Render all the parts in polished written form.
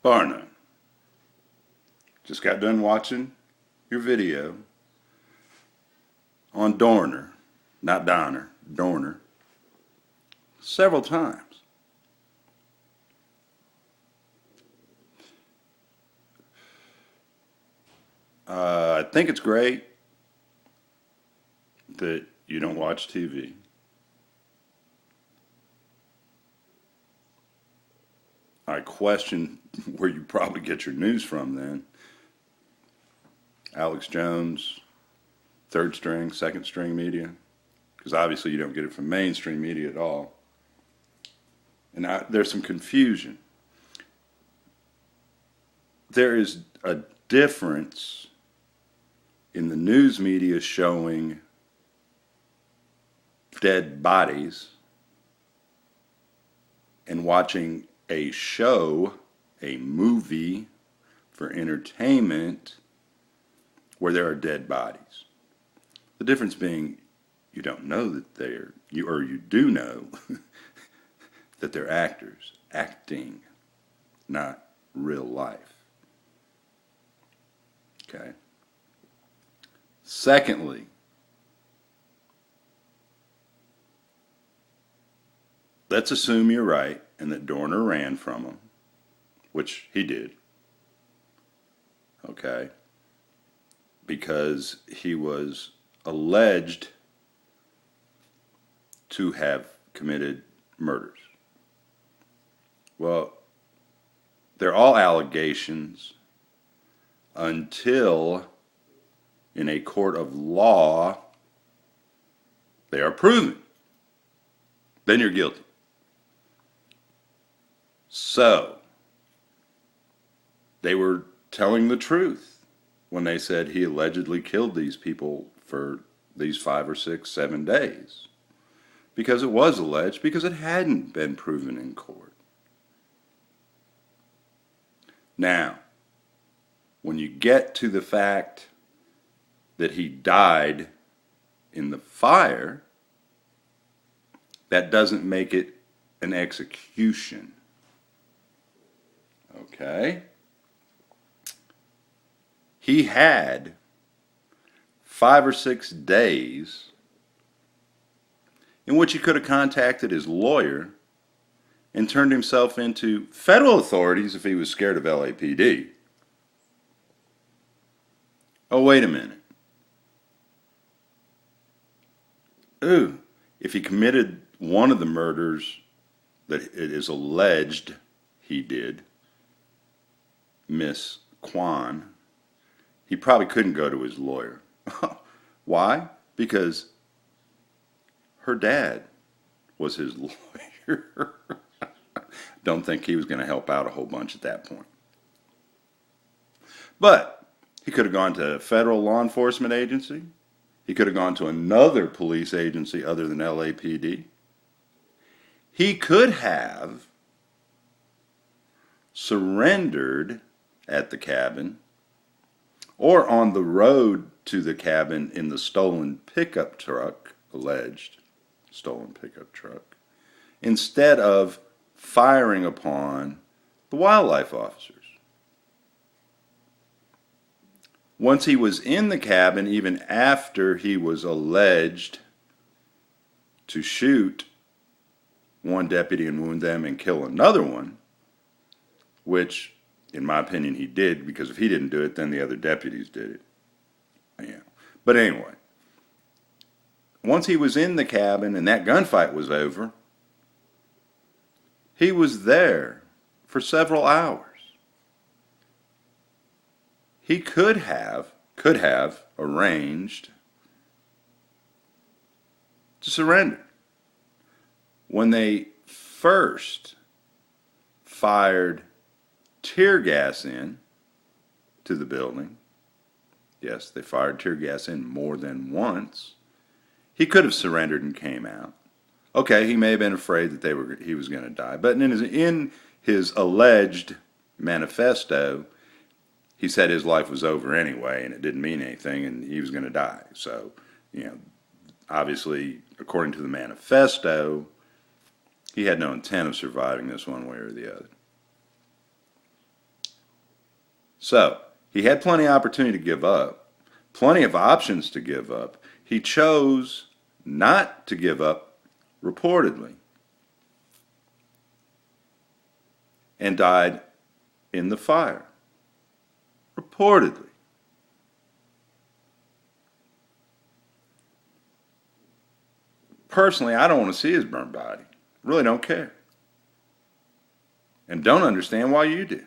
Barnone, just got done watching your video on Dorner, not Donner, Dorner, several times. I think it's great that you don't watch TV. I question where you probably get your news from then. Alex Jones, third string, second string media, because obviously you don't get it from mainstream media at all. And there's some confusion. There is a difference in the news media showing dead bodies and watching a show, a movie for entertainment where there are dead bodies. The difference being you don't know that you do know that they're actors acting, not real life. Okay. Secondly, let's assume you're right and that Dorner ran from him, which he did. Okay. Because he was alleged to have committed murders. Well, they're all allegations until in a court of law they are proven. Then you're guilty. So, they were telling the truth when they said he allegedly killed these people for these 5 or 6, 7 days. Because it was alleged, because it hadn't been proven in court. Now, when you get to the fact that he died in the fire, that doesn't make it an execution. Okay? He had 5 or 6 days in which he could have contacted his lawyer and turned himself into federal authorities if he was scared of LAPD. Oh, wait a minute. Ooh, if he committed one of the murders that it is alleged he did, Miss Kwan, he probably couldn't go to his lawyer. Why? Because her dad was his lawyer. Don't think he was going to help out a whole bunch at that point. But he could have gone to a federal law enforcement agency. He could have gone to another police agency other than LAPD. He could have surrendered at the cabin or on the road to the cabin in the stolen pickup truck, alleged stolen pickup truck, instead of firing upon the wildlife officers. Once he was in the cabin, even after he was alleged to shoot one deputy and wound them and kill another one, which, in my opinion, he did, because if he didn't do it, then the other deputies did it. Yeah. But anyway, once he was in the cabin and that gunfight was over, he was there for several hours. He could have arranged to surrender. When they first fired tear gas in to the building, yes, they fired tear gas in more than once, he could have surrendered and came out. Okay, he may have been afraid that he was going to die, but in his alleged manifesto, he said his life was over anyway, and it didn't mean anything, and he was going to die. So, obviously, according to the manifesto, he had no intent of surviving this one way or the other. So, he had plenty of opportunity to give up, plenty of options to give up. He chose not to give up, reportedly, and died in the fire. Reportedly. Personally, I don't want to see his burnt body. Really don't care. And don't understand why you do.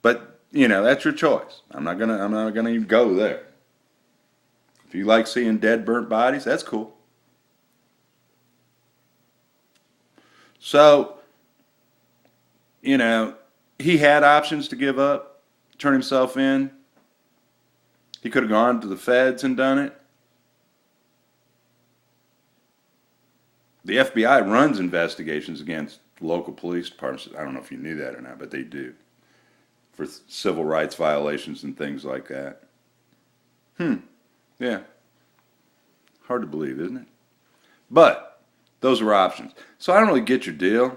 But, you know, that's your choice. I'm not gonna even go there. If you like seeing dead, burnt bodies, that's cool. So, you know, he had options to give up, turn himself in. He could have gone to the feds and done it. The FBI runs investigations against local police departments. I don't know if you knew that or not, but they do. For civil rights violations and things like that. Yeah. Hard to believe, isn't it? But those were options. So I don't really get your deal.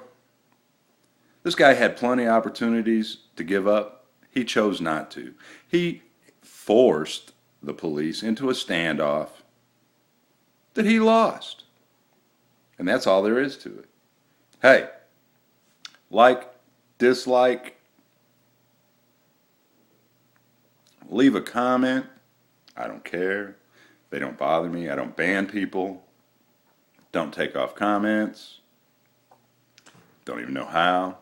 This guy had plenty of opportunities to give up. He chose not to. He forced the police into a standoff that he lost. And that's all there is to it. Hey, like, dislike, leave a comment. I don't care. They don't bother me. I don't ban people. Don't take off comments. Don't even know how.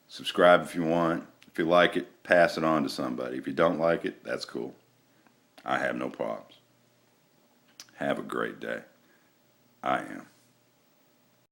Subscribe if you want. If you like it, pass it on to somebody. If you don't like it, that's cool. I have no problems. Have a great day. I am.